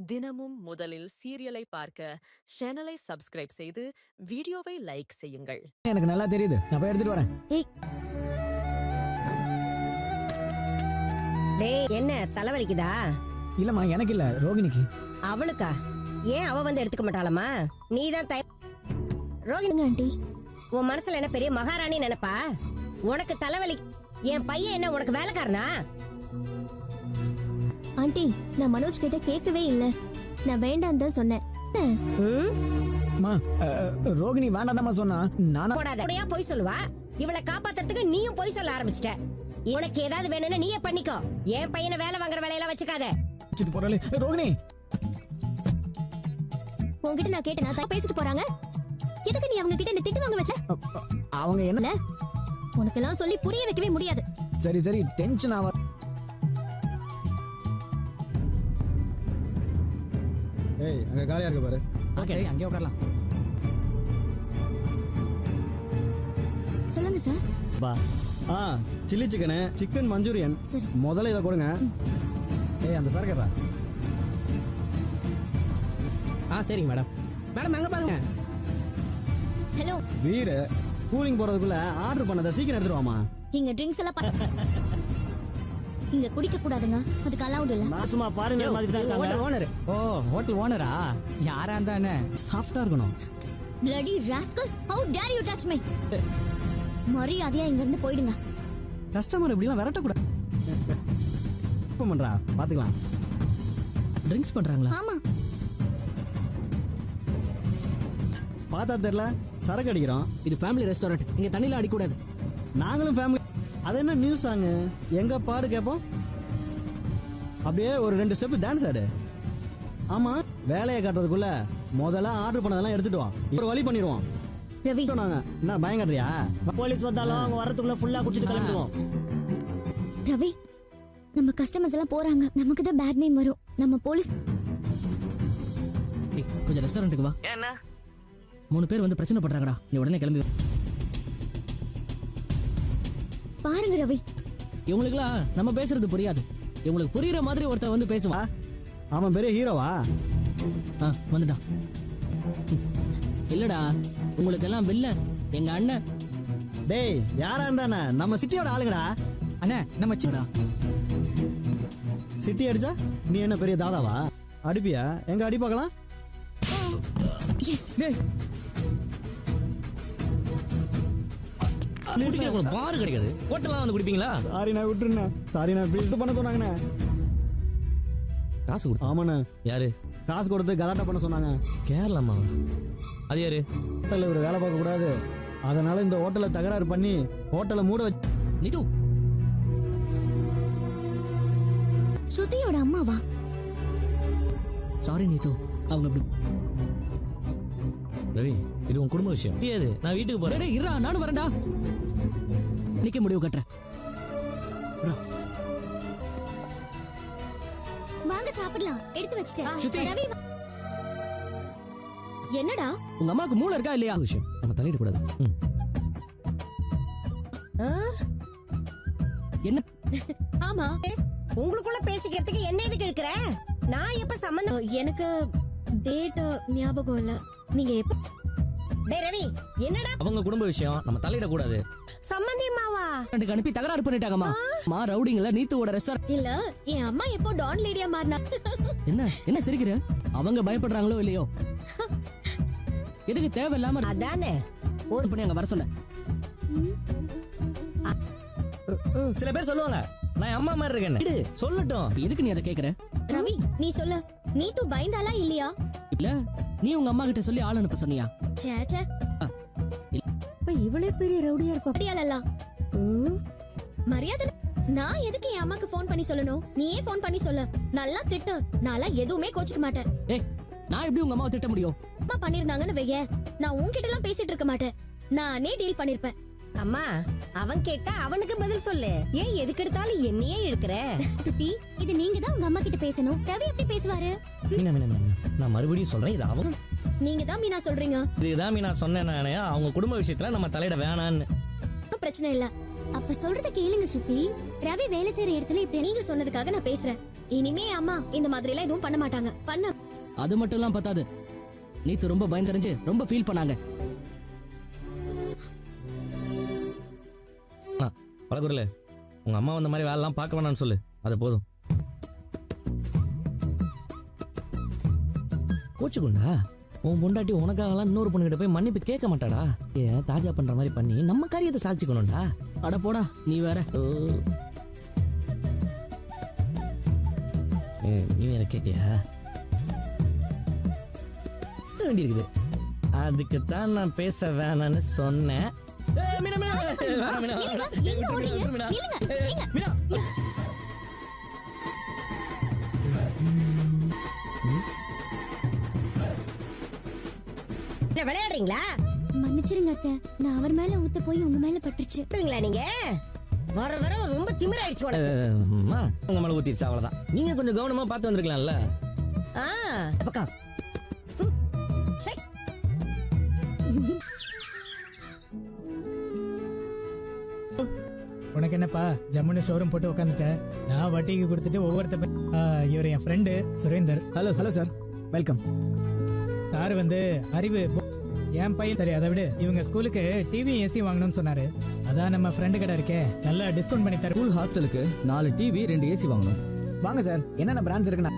தினமும் முதலில் சீரியலை பார்க்க சேனலை சப்ஸ்கிரைப் செய்து வீடியோவை லைக் செய்யுங்கள். எனக்கு நல்லா தெரியுது, நான் போய் எடுத்துட்டு வரேன். டேய், என்ன தலைவலிக்குதா? இல்லம்மா, எனக்கு இல்ல, ரோகிணிக்கு. அவளுக்கா? ஏன் அவ வந்து எடுத்துக்க மாட்டாளமா? நீதான் ரோகிணி ஆண்டி, உன் மனசுல என்ன பெரிய மகாராணி நினைப்பா? உனக்கு தலைவலி, என் பையன் என்ன உனக்கு வேலைக்காரனா? ஆண்டி, நான் மனோஜ் கிட்ட கேட்கவே இல்ல. நான் வேண்டாம் தான் சொன்னேன். ரோகிணி வேண்டாம் சொன்னா நானா போடாத. போய் சொல்லுவா. இவளை காப்பாத்துறதுக்கு நீயும் போய் சொல்ல ஆரம்பிச்சிட்ட. உனக்கு ஏதாவது வேணும்னா நீயே பண்ணிக்கோ. என் பையனை வேலை வாங்குற வேலையெல்லாம் வச்சுக்காத. ரோகிணி, உன்கிட்ட நான் கேட்டேன், பேசிட்டு போறாங்க. எதுக்கு நீ அவங்க கிட்ட என்ன திட்டு வாங்க வச்ச? அவங்க என்ன உனக்கெல்லாம் சொல்லி புரிய வைக்கவே முடியாது. சரி சரி, டென்ஷன் ஆவா. ஏய், அங்க காலியா இருக்கு பாரு. ஓகே, அங்கே உட்காரலாம். சொல்லுங்க சார். பா சில்லி சிக்கன், சிக்கன் மஞ்சூரியன். சரி. முதல்ல இதை கொடுங்க. ஏய், அந்த சரக்கரா. சரிங்க மேடம். மேடம் அங்க பாருங்க. ஹலோ வீர, கூலிங் போறதுக்குள்ள ஆர்டர் பண்ணதை சீக்கிரம் எடுத்துருவாமா. இங்க ட்ரிங்க்ஸ் எல்லாம் இங்க குடிக்க கூடாதுங்க, அதுக்கு அலௌட் இல்ல. நான் சும்மா பாருங்க மாதிரி தான் இருக்காங்க. ஓனர். ஓ, ஹோட்டல் ஓனரா? யாரா இருந்தானே சாஃப்ட்டா இருக்கணும். Bloody rascal, how dare you touch me? மரியாதையா இங்க இருந்து போயிடுங்க. கஸ்டமர் இப்படி எல்லாம் விரட்ட கூடாது. பண்றா, பாத்துக்கலாம். ட்ரிங்க்ஸ் பண்றாங்களா? ஆமா. பார்த்தா தெரியல, சரக்கு அடிக்கிறோம். இது ஃபேமிலி ரெஸ்டாரண்ட், இங்க தண்ணில அடிக்க கூடாது. நாங்களும் ஃபேமிலி. அது என்ன நியூஸ் ஆங்க? எங்க பாடு கேப்போம். அப்படியே ஒரு 2 ஸ்டெப் டான்ஸ் ஆடு. ஆமா, வேலையை காட்டுறதுக்குள்ள முதல்ல ஆர்டர் பண்ணதெல்லாம் எடுத்துட்டு வா. ஒரு வழி பண்ணிடுவோம். ரவி, நாங்க என்ன பயங்கறியா? போலீஸ் வந்தாலும் அவங்க வரதுக்குள்ள ஃபுல்லா குடிச்சிட்டு கிளம்பிடுவோம். ரவி, நம்ம கஸ்டமர்ஸ் எல்லாம் போறாங்க, நமக்கு தான் பேட் நேம் வரும். நம்ம போலீஸ் கொஞ்சம் ரெஸ்டாரண்ட்டுக்கு வா. என்ன 3 பேர் வந்து பிரச்சனை பண்றாங்கடா, நீ உடனே கிளம்பி வா. பாருங்க ரவி, இவங்களுக்குலாம் நம்ம பேசுறது புரியாது. இவங்களுக்கு புரியுற மாதிரி ஒருத்தர் வந்து பேசுவா. அவன் பெரிய ஹீரோவா? வந்துட்டான். இல்லடா, உங்களுக்கு எல்லாம் வில்ல எங்க அண்ணன். டேய், யாரா இருந்தானே நம்ம சிட்டியோட ஆளுங்கடா. அண்ணே, நம்ம சின்னடா. சிட்டி அடிச்சா நீ என்ன பெரிய தாதாவா? அடிப்பியா? எங்க அடி பார்க்கலாம். எஸ். பாரு கிடைக்காது, ஹோட்டல்லாம் வந்து குடிப்பீங்களா? சாரி, நான் விட்டுருந்தேன். சாரி, நான் ப்ளீஸ் பண்ண சொன்னாங்கண்ணே. காசு கொடுத்து? ஆமாண்ணே. யாரு காசு கொடுத்து கலாட்டா பண்ண சொன்னாங்க. கேரளாமா? அது யாரு? ஹோட்டல்ல ஒரு வேலை பார்க்க கூடாது, அதனால இந்த ஹோட்டலை தகராறு பண்ணி ஹோட்டலை மூட வச்சு. நீது ஸ்ருதியோட அம்மாவா? சாரி நீது, அவங்க அப்படி. ரவி, இது உன் குடும்ப விஷயம். தெரியாது, நான் வீட்டுக்கு போறேன். டேய் இருடா, நானும் வரேன்டா. நிக்க முடிவு கட்டுறேன். வாங்க சாப்பிடலாம், எடுத்து ஸ்ருதி. வச்சிட்டேன். ரவி, என்னடா உங்க அம்மாக்கு மூளை இருக்கா இல்லையா? விஷயம் நம்ம தலையிட கூடாது. என்ன? ஆமா, உங்களுக்குள்ள பேசிக்கிறதுக்கு என்ன எதுக்கு இருக்கிற? நான் எப்ப சம்பந்தம்? எனக்கு டேட் ஞாபகம் இல்ல. நீங்க எப்ப? டேய் ரவி, என்னடா அவங்க குடும்ப விஷயம், நம்ம தலையிட கூடாது. சம்பந்தியம்மாவா? ரெண்டுக்கு அனுப்பி தகராறு பண்ணிட்டாங்கம்மா. மா ரவுடிங்கள நீத்துவோட ரெஸ்டாரண்ட். இல்ல, என் அம்மா எப்போ டான் லேடியா மாறினா. என்ன சிரிக்கிற? அவங்க பயப்படுறாங்களோ இல்லையோ, எதுக்கு தேவையில்லாம அதானே ஒரு பண்ணி அங்க வர சொன்ன. சில பேர் சொல்லுவாங்க நான் அம்மா மாதிரி இருக்கேன்னு. சொல்லட்டும். எதுக்கு நீ அதை கேக்குற? ரவி, நீ சொல்ல. நீ தூ பயந்தாளா இல்லையா? இல்ல, நீ உங்க அம்மா கிட்ட சொல்லி ஆள் அனுப்ப சொன்னியா? சே சே, இவ்வளவு பெரிய ரவுடியா இருப்பா. அப்படியாலல்ல. மரியாதை. நான் எதுக்கு என் அம்மாக்கு ஃபோன் பண்ணி சொல்லணும்? நீயே ஃபோன் பண்ணி சொல்ல. நல்லா திட்டு, நான் எதுவுமே கோச்சிக்க மாட்டேன். ஏய், நான் எப்படி உங்க அம்மாவை திட்ட முடியும்? அம்மா பண்ணிருந்தாங்கன்னு வைய, நான் உன்கிட்ட எல்லாம் பேசிட்டு இருக்க மாட்டேன். நானே டீல் பண்ணிருப்பேன். அம்மா, அவன் கேட்டா அவனுக்கு பதில் சொல்லு. ஏன் எதுக்கு எடுத்தாலும் என்னையே இழுக்கிற? டுட்டி, இது நீங்க தான் உங்க அம்மா கிட்ட பேசணும். ரவி எப்படி பேசுவாரு? மீனா, நான் மறுபடியும் சொல்றேன், இது அவங்க. நீங்க தான் மீனா சொல்றீங்க. இதுதான் மீனா சொன்னேன் நானே, அவங்க குடும்ப விஷயத்துல நம்ம தலையிட வேணான்னு. பிரச்சனை இல்ல. அப்ப சொல்றத கேளுங்க ஸ்ருதி. ரவி வேலை செய்யற இடத்துல இப்படி நீங்க சொன்னதுக்காக நான் பேசுறேன். இனிமே அம்மா இந்த மாதிரி எல்லாம் எதுவும் பண்ண மாட்டாங்க. பண்ண அது மட்டும்லாம் பத்தாது, நீத்து ரொம்ப பயந்தறிஞ்சு ரொம்ப ஃபீல் பண்ணாங்க. பழகுறல உங்க அம்மா வந்த மாதிரி வேலைலாம் பார்க்க வேணாம்னு சொல்லு, அது போதும். கோச்சுக்குண்டா, உன் பொண்டாட்டி உனக்காகலாம் இன்னொரு பொண்ணுகிட்ட போய் மன்னிப்பு கேட்க மாட்டாடா. ஏன் தாஜா பண்ற மாதிரி பண்ணி நம்ம காரியத்தை சாதிச்சுக்கணும்டா. அட போடா நீ வேற. நீ வேற கேட்டியா? வேண்டி இருக்குது, அதுக்குத்தான் நான் பேச வேணான்னு சொன்னேன். எங்க ஓடுறீங்க? நில்லுங்க. என்ன விளையாடுறீங்களா? மன்னிச்சிருங்க அத்தை, நான் அவர் மேல ஊத்த போய் உங்க மேல பட்டுருச்சு. விடுங்களா நீங்க? வர வர ரொம்ப திமிராயிடுச்சு உனக்கு. அம்மா உங்க மேல ஊத்திருச்சு, அவ்வளவுதான். நீங்க கொஞ்சம் கவனமா பார்த்து வந்திருக்கலாம்ல. பக்கம் சை. உனக்கு என்னப்பா ஜம்முன்னு ஷோரூம் போட்டு உட்காந்துட்டேன். நான் வட்டிக்கு கொடுத்துட்டு ஒவ்வொருத்த இவர் என் friend Surender. Hello sir, welcome. Sir வந்து அறிவு என் பையன். சரி அதை விடு, இவங்க ஸ்கூலுக்கு டிவி ஏசி வாங்கணும்னு சொன்னாரு. அதான் நம்ம ஃப்ரெண்டு கடை இருக்கே, நல்லா டிஸ்கவுண்ட் பண்ணி தர. ஸ்கூல் ஹாஸ்டலுக்கு 4 டிவி 2 ஏசி வாங்கணும். வாங்க சார், என்னென்ன பிரான்ச் இருக்குண்ணா?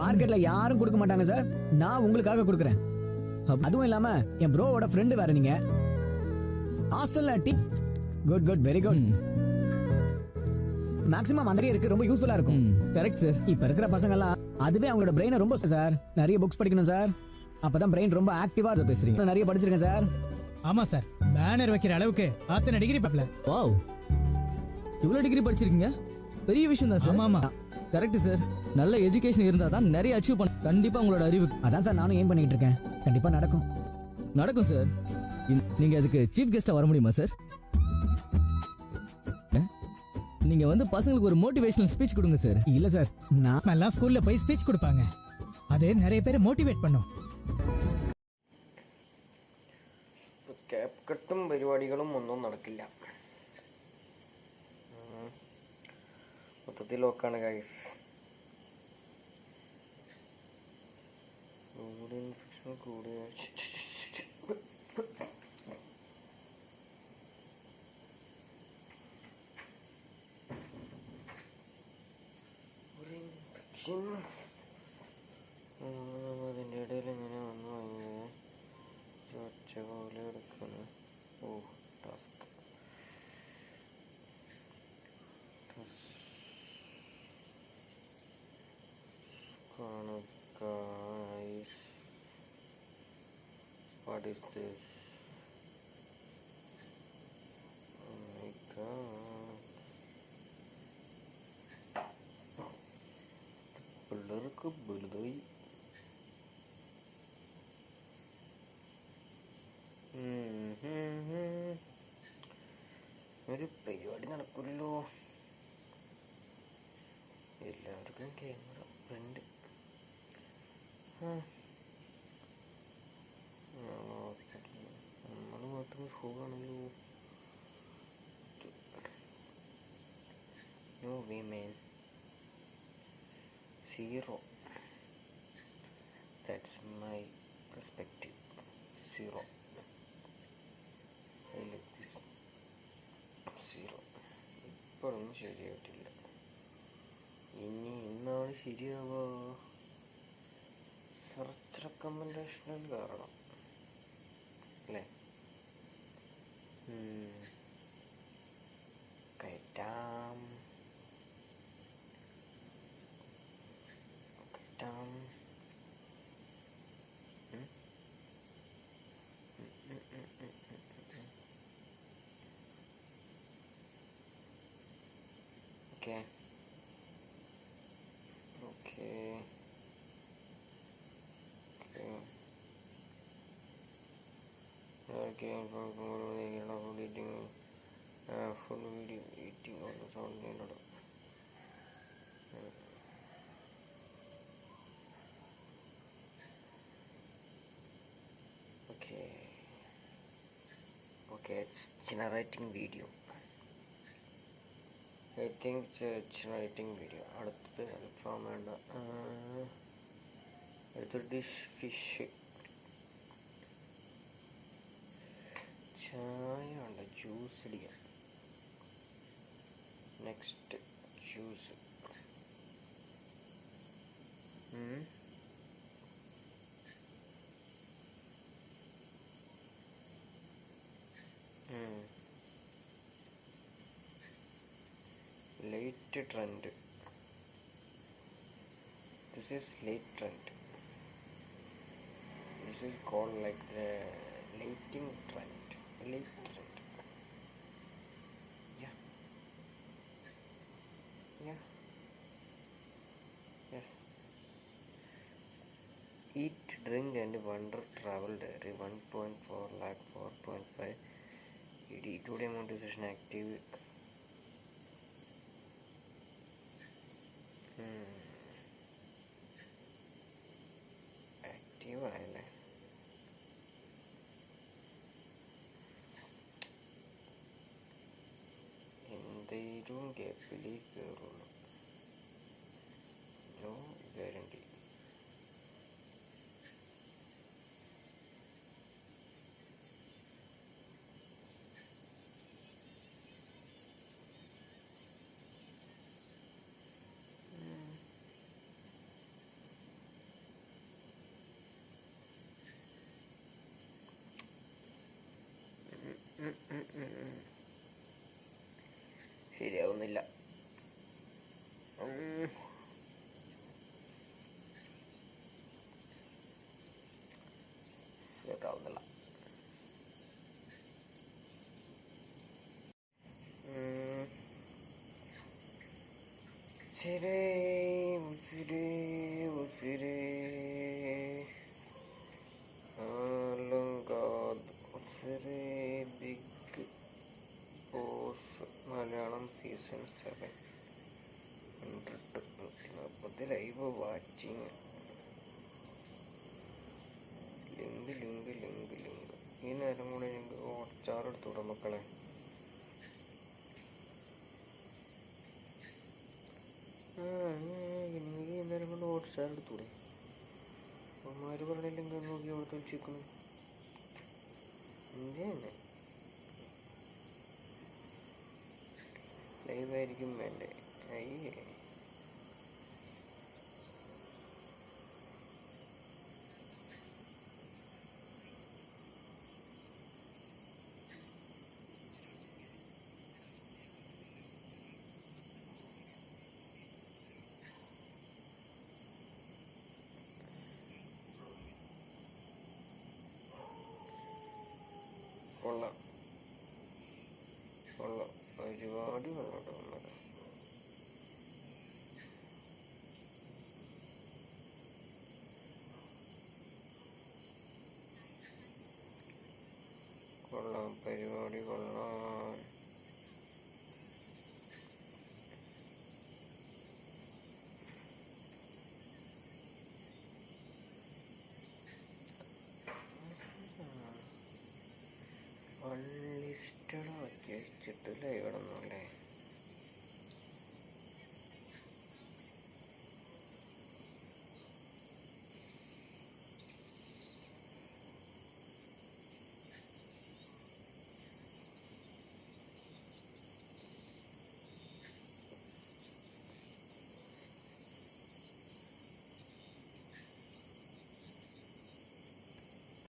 மார்க்கெட்ல யாரும் கொடுக்க மாட்டாங்க சார், நான் உங்களுக்காக கொடுக்குறேன். அதுவும் இல்லாம என் ப்ரோவோட ஃப்ரெண்டு வேற நீங்க. ஹாஸ்டல்ல good good very good. Maximum அந்த இருக்கு, ரொம்ப யூஸ்ஃபுல்லா இருக்கும். Correct sir. இப்ப இருக்கிற பசங்க எல்லாம் அதுவே அவங்களோட பிரெயினை ரொம்ப சார் நிறைய புக்ஸ் படிக்கணும் சார், அப்பதான் பிரெயின் ரொம்ப ஆக்டிவா பேசுறீங்க. நிறைய படிச்சிருக்கேன் சார். ஆமா சார், பேனர் வைக்கிற அளவுக்கு அத்தனை டிகிரி பாப்பல. வாவ், இவ்வளவு டிகிரி படிச்சிருக்கீங்க, பெரிய விஷயம் தான் சார். ஆமா கரெக்ட் சார். நல்ல எஜுகேஷன் இருந்தா தான் நிறைய அச்சீவ் பண்ண. கண்டிப்பா உங்களோட அறிவு. அதான் சார் நானும் ஏன் பண்ணிட்டு இருக்கேன். கண்டிப்பா நடக்கும். நடக்கும் சார். நீங்க அதுக்கு சீஃப் கெஸ்டா வர முடியுமா சார்? நீங்க வந்து பசங்களுக்கு ஒரு மோட்டிவேஷனல் ஸ்பீச் கொடுங்க சார். இல்ல சார், நான் எல்லாம் ஸ்கூல்ல போய் ஸ்பீச் கொடுப்பாங்க, அது நிறைய பேரை மோட்டிவேட் பண்ணும். ക്യാപ് കട്ടും പരിപാടികളും ഒന്നും നടക്കില്ല. മൊത്തത്തിൽ നോക്കാണ് ഗൈസ്. അതിൻ്റെ ഇടയിൽ ഇങ്ങനെ വന്നു കഴിഞ്ഞാൽ ഒച്ച പോലെ എടുക്കണം. ഓ task guys, what is this? Oh my god, പിള്ളേർക്ക് വലുതായി. ഒരു പരിപാടി നടക്കുമല്ലോ. എല്ലാവർക്കും ക്യാമറ ഫ്രണ്ട്. നമ്മൾ മാത്രം സുഖമാണല്ലോ. No women, zero. That's my perspective. Zero. I like this. Zero. ഇപ്പോഴൊന്നും ശരിയായിട്ടില്ല. ഇന്നാണ് ശരിയാവുക. സെർച്ച് റെക്കമെൻഡേഷനിൽ കാരണം അല്ലേ? കയറ്റാം കയറ്റാം. Okay okay full video eating all the sound ചെയ്യുന്നത്. Okay, it's generating video. Rating church rating video. അടുത്തത് അൽഫാം വേണ്ട. അടുത്തൊരു ഡിഷ് ഫിഷ്. ചായ വേണ്ട, ജ്യൂസ് അടിക്കാം. Next juice. Late trend. This is late trend. This is called like the lating trend. Late trend. Yeah. Yes. Eat, drink and wonder travel diary. 1.4 lakh, 4.5 ED. Today monetization active. Active ആയല്ലേ? എന്തെങ്കിലും ഗ്യാപ്പിലേ കയറുള്ളൂ. No guarantee. ശരിയാവുന്നില്ല. ശരിയാവുന്നില്ല. ഉസിരേ ഉസിരേ ഉസിരേ ആലങ്കാദ് ഉസിരേ big boss Malayalam season 7 140 live watching. Link ഈ നേരം കൂടെ ഞങ്ങൾക്ക് ഹോട്ട്സ്റ്റാർ എടുത്തുകൂടെ മക്കളെ? എനിക്ക് ഈ നേരം കൊണ്ട് ഹോട്ട്സ്റ്റാർ എടുത്തൂടെ? അമ്മമാര് പറഞ്ഞില്ലെങ്കിൽ നോക്കി അവിടെ വെച്ചിരിക്കുന്നു. എന്താണ് ലൈവായിരിക്കും വേണ്ടേ? അയ്യേ, കൊള്ളാം ഒരുപാട് കൊള്ളാം.